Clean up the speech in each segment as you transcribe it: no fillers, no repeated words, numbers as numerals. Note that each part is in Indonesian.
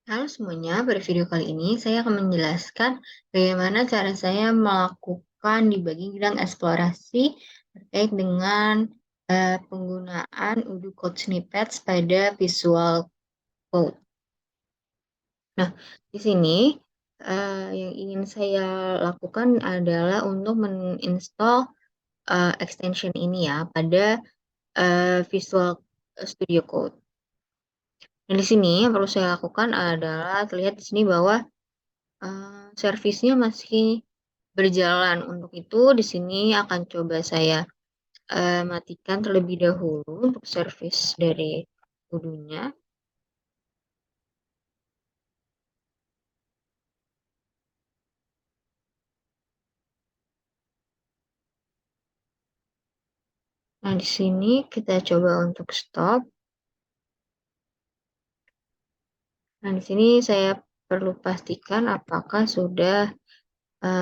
Halo semuanya, pada video kali ini saya akan menjelaskan bagaimana cara saya melakukan debugking dan eksplorasi terkait dengan penggunaan Udo Code Snippets pada Visual Code. Nah, di sini yang ingin saya lakukan adalah untuk menginstall extension ini ya pada Visual Studio Code. Nah, di sini yang perlu saya lakukan adalah terlihat di sini bahwa servisnya masih berjalan. Untuk itu di sini akan coba saya matikan terlebih dahulu untuk servis dari Udunya. Nah, di sini kita coba untuk stop. Nah, di sini saya perlu pastikan apakah sudah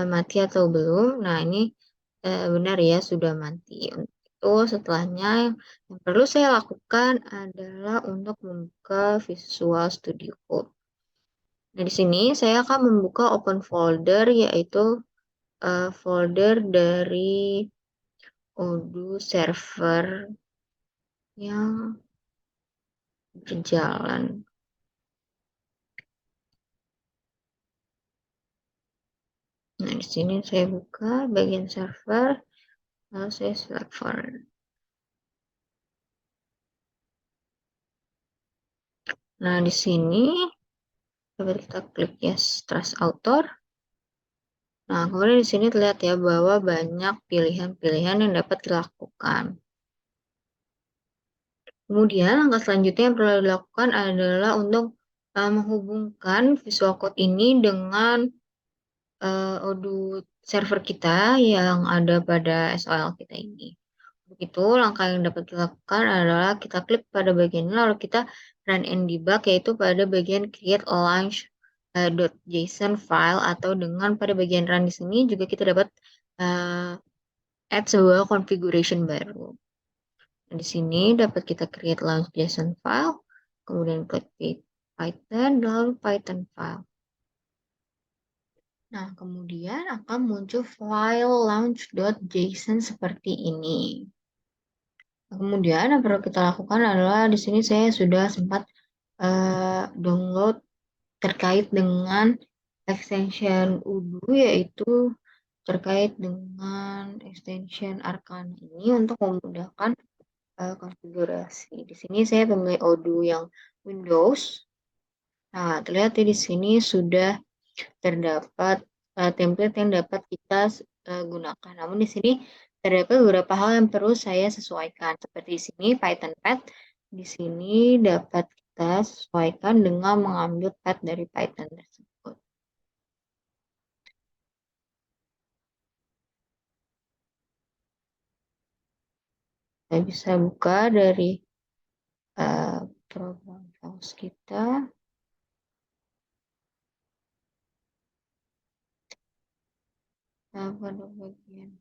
mati atau belum. Nah, ini benar ya, sudah mati. Untuk itu, setelahnya yang perlu saya lakukan adalah untuk membuka Visual Studio Code. Nah, di sini saya akan membuka open folder, yaitu folder dari Odoo server yang berjalan. Nah, di sini saya buka bagian server, lalu saya select folder. Nah, di sini dapat kita klik yes, trust author. Nah, kemudian di sini terlihat ya bahwa banyak pilihan-pilihan yang dapat dilakukan. Kemudian langkah selanjutnya yang perlu dilakukan adalah untuk menghubungkan Visual Code ini dengan Odoo server kita yang ada pada SOL kita ini. Untuk itu, langkah yang dapat dilakukan adalah kita klik pada bagian ini, lalu kita run and debug, yaitu pada bagian create a launch .json file, atau dengan pada bagian run di sini juga kita dapat add sebuah configuration baru. Nah, di sini dapat kita create launch JSON file, kemudian klik Python, lalu Python file. Nah, kemudian akan muncul file launch.json seperti ini. Nah, kemudian yang perlu kita lakukan adalah di sini saya sudah sempat download terkait dengan extension Udo, yaitu terkait dengan extension Arcana ini untuk memudahkan konfigurasi. Di sini saya memilih Odoo yang Windows. Nah, terlihat ya di sini sudah terdapat template yang dapat kita gunakan. Namun di sini terdapat beberapa hal yang perlu saya sesuaikan. Seperti di sini Python path. Di sini dapat kita sesuaikan dengan mengambil path dari Python tersebut. Saya bisa buka dari program files kita. Nah, pada bagian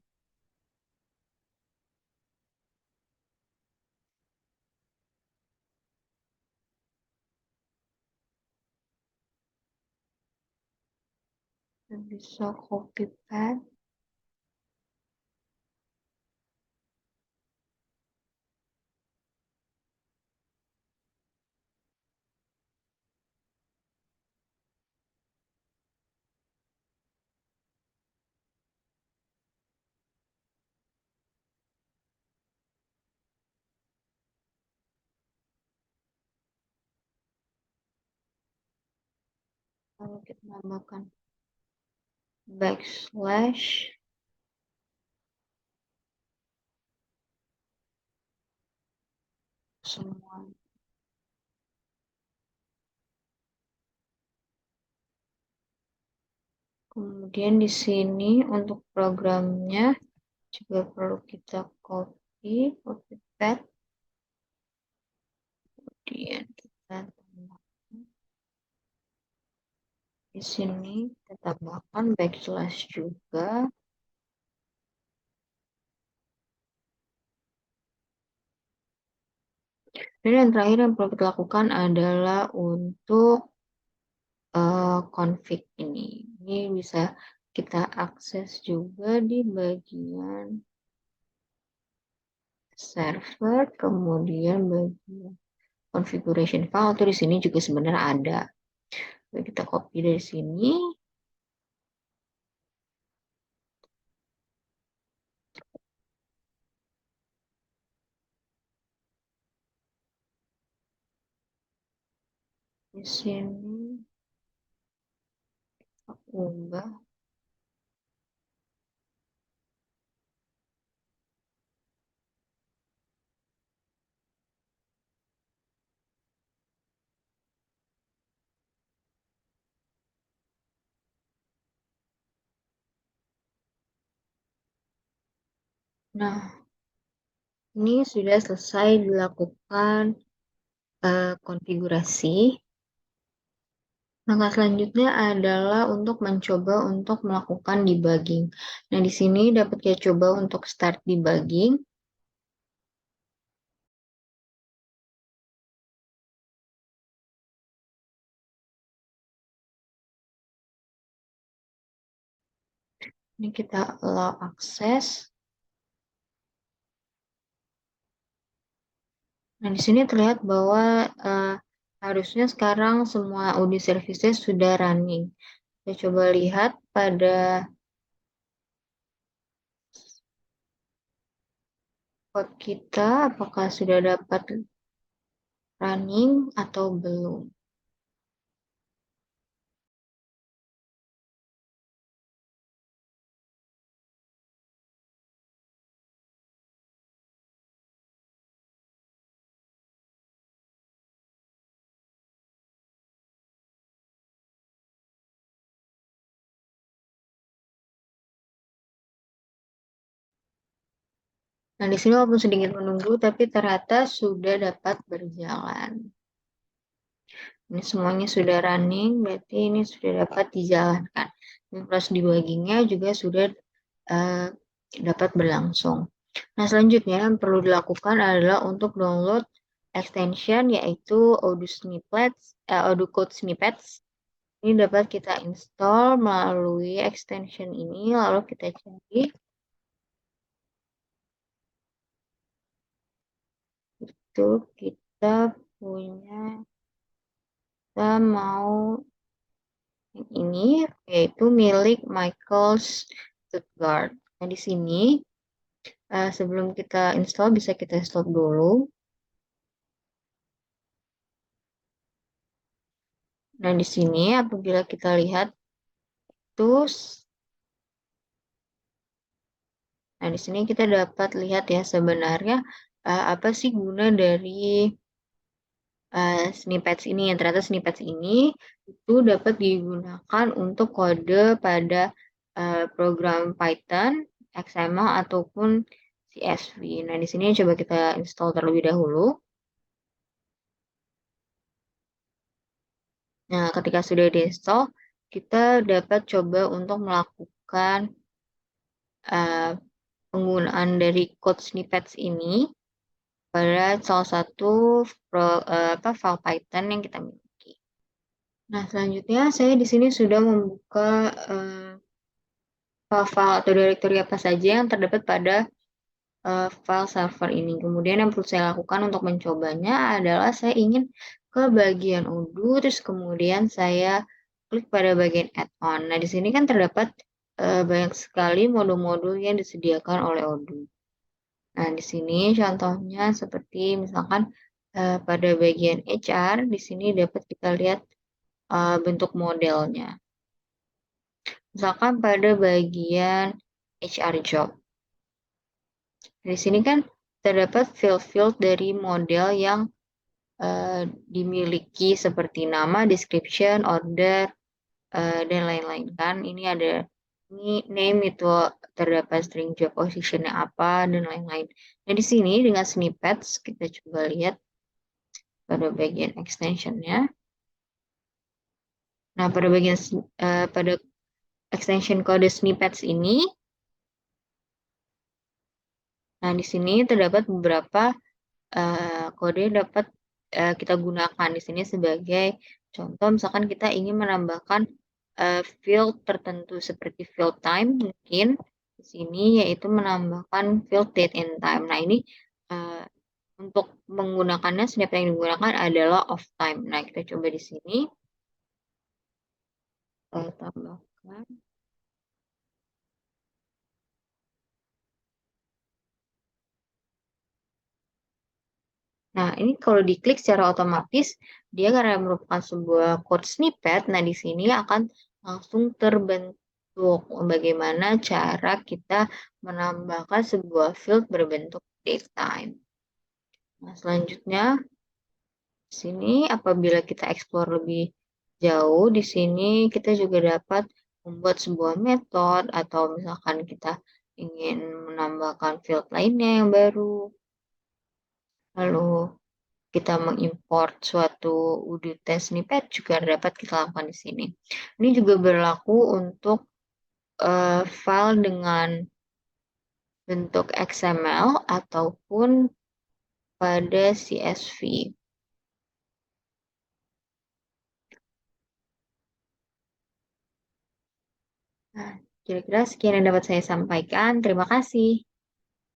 kita bisa copy path. Lalu kita tambahkan backslash semua. Kemudian di sini untuk programnya juga perlu kita copy path. Kemudian kita tambahkan di sini, kita tambahkan backslash juga. Dan yang terakhir yang perlu kita lakukan adalah untuk config ini. Ini bisa kita akses juga di bagian server, kemudian bagian configuration file tuh di sini juga sebenarnya ada. Kita copy dari sini. Di sini aku ubah. Nah, ini sudah selesai dilakukan konfigurasi. Langkah selanjutnya adalah untuk mencoba untuk melakukan debugging. Nah, di sini dapat kita coba untuk start debugging. Ini kita allow akses. Nah, di sini terlihat bahwa harusnya sekarang semua Audi services sudah running. Kita coba lihat pada code kita apakah sudah dapat running atau belum. Nah, di sini walaupun sedikit menunggu, tapi ternyata sudah dapat berjalan. Ini semuanya sudah running, berarti ini sudah dapat dijalankan. Dan proses debuggingnya juga sudah uh, dapat berlangsung. Nah, selanjutnya yang perlu dilakukan adalah untuk download extension yaitu Odoo Code Snippets. Ini dapat kita install melalui extension ini, lalu kita cari. Itu kita punya, kita mau yang ini yaitu milik Michael Stuttgart. Nah, di sini sebelum kita install bisa kita stop dulu. Nah, di sini apabila kita lihat terus, nah di sini kita dapat lihat ya sebenarnya apa sih guna dari snippets ini. Yang ternyata snippets ini itu dapat digunakan untuk kode pada program Python, XML ataupun CSV. Nah, di sini coba kita install terlebih dahulu. Nah, ketika sudah diinstal, kita dapat coba untuk melakukan penggunaan dari code snippets ini pada salah satu file Python yang kita miliki. Nah, selanjutnya saya di sini sudah membuka file atau directory apa saja yang terdapat pada file server ini. Kemudian yang perlu saya lakukan untuk mencobanya adalah saya ingin ke bagian Odoo, terus kemudian saya klik pada bagian add-on. Nah, di sini kan terdapat banyak sekali modul-modul yang disediakan oleh Odoo. Nah, di sini contohnya seperti misalkan pada bagian HR, di sini dapat kita lihat bentuk modelnya. Misalkan pada bagian HR job. Di sini kan terdapat field-field dari model yang dimiliki seperti nama, description, order, dan lain-lain kan. Ini ada name itu terdapat string job positionnya apa dan lain-lain. Nah, di sini dengan snippets kita coba lihat pada bagian extensionnya. Nah, pada bagian pada extension kode snippets ini, nah di sini terdapat beberapa kode dapat kita gunakan di sini sebagai contoh. Misalkan kita ingin menambahkan field tertentu seperti field time mungkin di sini, yaitu menambahkan field date and time. Nah, ini, eee, untuk menggunakannya snap yang digunakan adalah of time. Nah, kita coba di sini, saya tambahkan. Nah, ini kalau diklik secara otomatis, dia karena merupakan sebuah code snippet, nah di sini akan langsung terbentuk bagaimana cara kita menambahkan sebuah field berbentuk datetime. Nah, selanjutnya di sini apabila kita explore lebih jauh, di sini kita juga dapat membuat sebuah metode atau misalkan kita ingin menambahkan field lainnya yang baru. Lalu kita mengimport suatu UDT snippet juga dapat kita lakukan di sini. Ini juga berlaku untuk file dengan bentuk XML ataupun pada CSV. Nah, kira-kira sekian yang dapat saya sampaikan. Terima kasih.